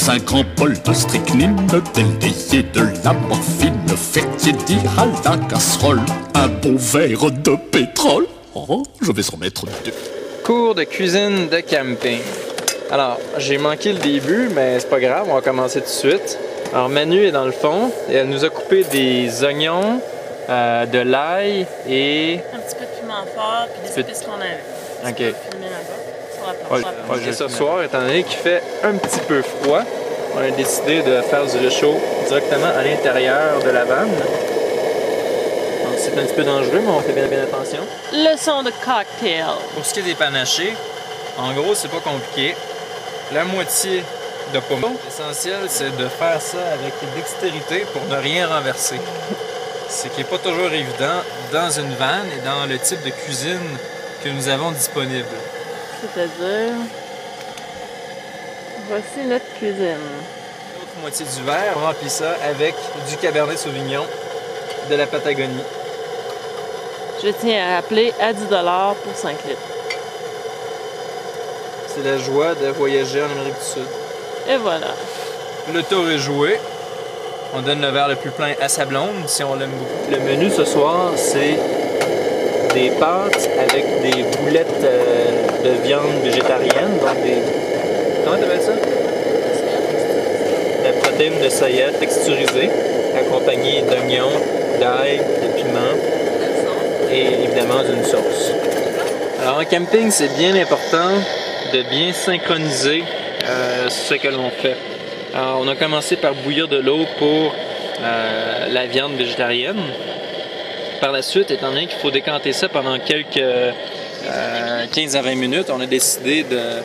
Dans un grand bol de strychnine, délayé de la morphine, faire tiédir à la casserole un bon verre de pétrole. Oh, je vais en mettre deux. Cours de cuisine de camping. Alors, j'ai manqué le début, mais c'est pas grave, on va commencer tout de suite. Alors, Manu est dans le fond et elle nous a coupé des oignons, de l'ail et... Un petit peu de piment fort puis des épices qu'on avait. Ok. Filmer là-bas, sur la planche. Et ce soir, étant donné qu'il fait un petit peu froid, on a décidé de faire du réchaud directement à l'intérieur de la vanne. Donc, c'est un petit peu dangereux, mais on fait bien attention. Leçon de cocktail. Pour ce qui est des panachés, en gros, c'est pas compliqué. La moitié de pommeau. L'essentiel, c'est de faire ça avec dextérité pour ne rien renverser. Ce qui n'est pas toujours évident dans une vanne et dans le type de cuisine que nous avons disponible. C'est-à-dire, voici notre cuisine. L'autre moitié du verre, on remplit ça avec du Cabernet Sauvignon de la Patagonie. Je tiens à rappeler à 10 $ pour 5 litres. C'est la joie de voyager en Amérique du Sud. Et voilà. Le tour est joué. On donne le verre le plus plein à sa blonde, si on l'aime beaucoup. Le menu ce soir, c'est des pâtes avec des boulettes de viande végétarienne, donc des... Comment t'appelles ça? La protéine de soya texturisée, accompagnée d'oignons, d'ail, de piment et évidemment d'une sauce. Alors en camping, c'est bien important de bien synchroniser ce que l'on fait. Alors, on a commencé par bouillir de l'eau pour la viande végétarienne. Par la suite, étant donné qu'il faut décanter ça pendant quelques 15 à 20 minutes, on a décidé de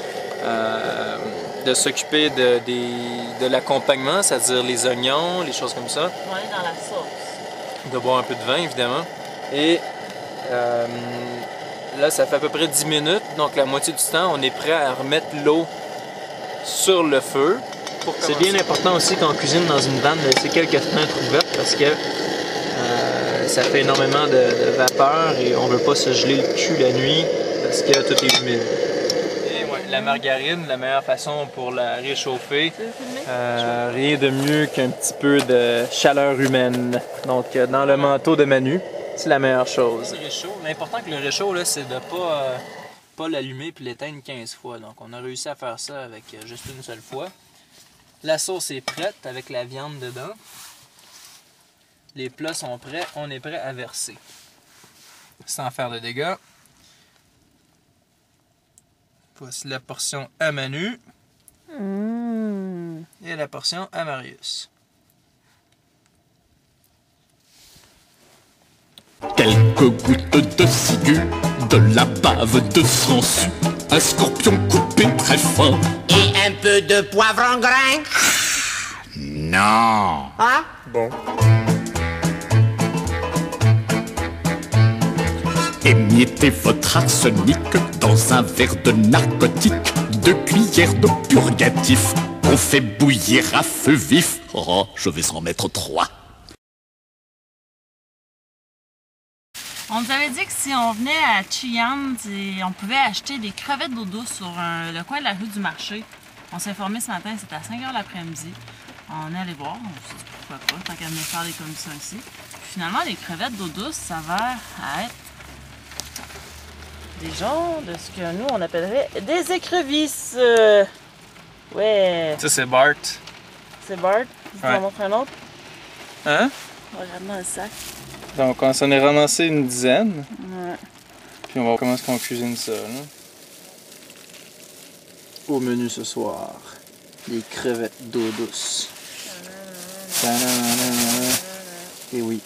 s'occuper de l'accompagnement, c'est-à-dire les oignons, les choses comme ça. On est dans la sauce. De boire un peu de vin, évidemment. Et là, ça fait à peu près 10 minutes, donc la moitié du temps, on est prêt à remettre l'eau sur le feu. C'est bien important aussi quand on cuisine dans une vanne de laisser quelques fenêtres ouvertes parce que ça fait énormément de vapeur et on veut pas se geler le cul la nuit parce que tout est humide. Et ouais, la margarine, la meilleure façon pour la réchauffer, rien de mieux qu'un petit peu de chaleur humaine. Donc dans le manteau de Manu, c'est la meilleure chose. L'important que le réchaud, c'est de pas l'allumer puis l'éteindre 15 fois. Donc on a réussi à faire ça avec juste une seule fois. La sauce est prête avec la viande dedans. Les plats sont prêts, on est prêt à verser. Sans faire de dégâts. Voici la portion à Manu. Et la portion à Marius. Quelques gouttes de ciguë, de la bave de sangsue, un scorpion coupé très fin. Et un peu de poivre en grain. Non. Hein? Bon. Émiettez votre arsenic dans un verre de narcotique, 2 cuillères de purgatif, on fait bouillir à feu vif. Oh, je vais en mettre 3. On nous avait dit que si on venait à Chiang, on pouvait acheter des crevettes d'eau douce sur le coin de la rue du marché. On s'est informé ce matin, c'était à 5 h l'après-midi. On est allé voir, on s'est dit pourquoi pas, tant qu'à venir faire des commissions ici. Puis finalement, les crevettes d'eau douce s'avèrent à être des genres de ce que nous, on appellerait des écrevisses. Ouais. Ça, c'est Bart. C'est Bart. Je vais Ouais. en montrer un autre. Hein? On va regarder dans le sac. Donc, on s'en est ramassé une dizaine. Ouais. Puis on va voir comment est-ce qu'on cuisine ça. Là. Au menu ce soir, les crevettes d'eau douce. Et oui,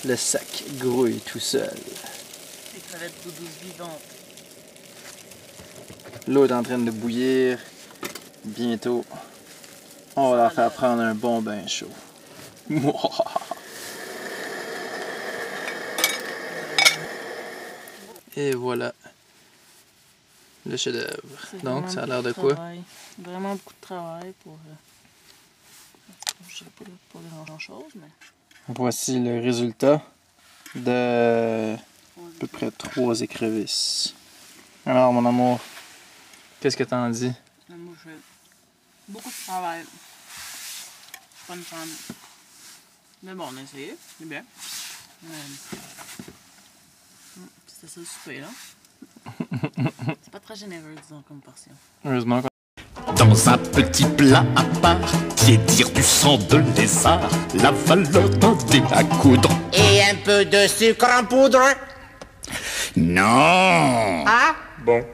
le sac grouille tout seul. Des crevettes d'eau douce vivantes. L'eau est en train de bouillir. Bientôt, on va leur faire prendre un bon bain chaud. Et voilà le chef-d'œuvre. Donc, ça a l'air de quoi? Vraiment beaucoup de travail pour. Je sais pas pour grand chose, mais. Voici le résultat de à peu près 3 écrevisses. Alors, mon amour, qu'est-ce que t'en dis? Moi, Beaucoup de travail. Pas une femme. Mais bon, on a essayé. C'est bien. C'était ça le souper, là. C'est pas très généreux, disons, comme portion. Heureusement qu'on... Dans un petit plat à part, tiédir du sang de lézard, la valeur d'un dé à coudre. Et un peu de sucre en poudre. Non. Ah, bon.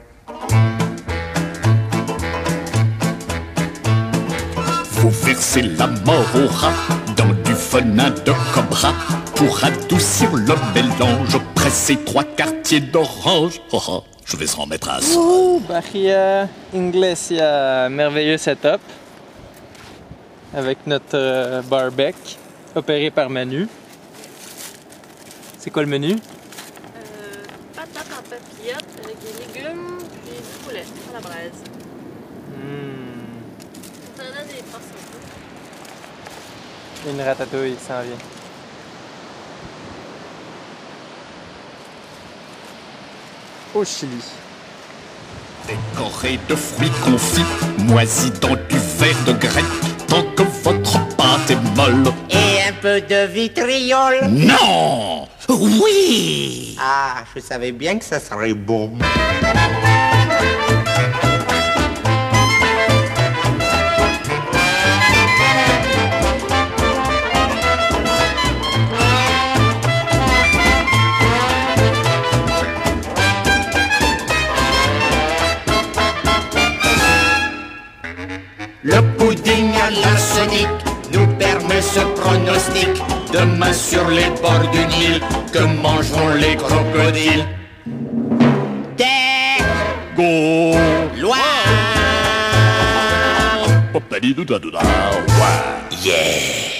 Faut verser la mort au rat dans du venin de cobra pour adoucir le mélange. Presser 3 quartiers d'orange. Oh, oh, je vais s'en mettre un son. Ouh, Bahia Inglesia, merveilleux setup avec notre barbecue opéré par Manu. C'est quoi le menu? Patates en papillote avec des légumes puis du poulet à la braise. Ça donne des portions. Une ratatouille qui s'en vient. Au Chili. Décoré de fruits confits, moisis dans du verre de grec, tant que votre pâte est molle. Et un peu de vitriol. Non. Oui. Ah, je savais bien que ça serait bon. Le pudding à l'arsenic nous permet ce pronostic. Demain sur les bords du Nil, que mangeront les crocodiles? Des Go. lois. Yeah.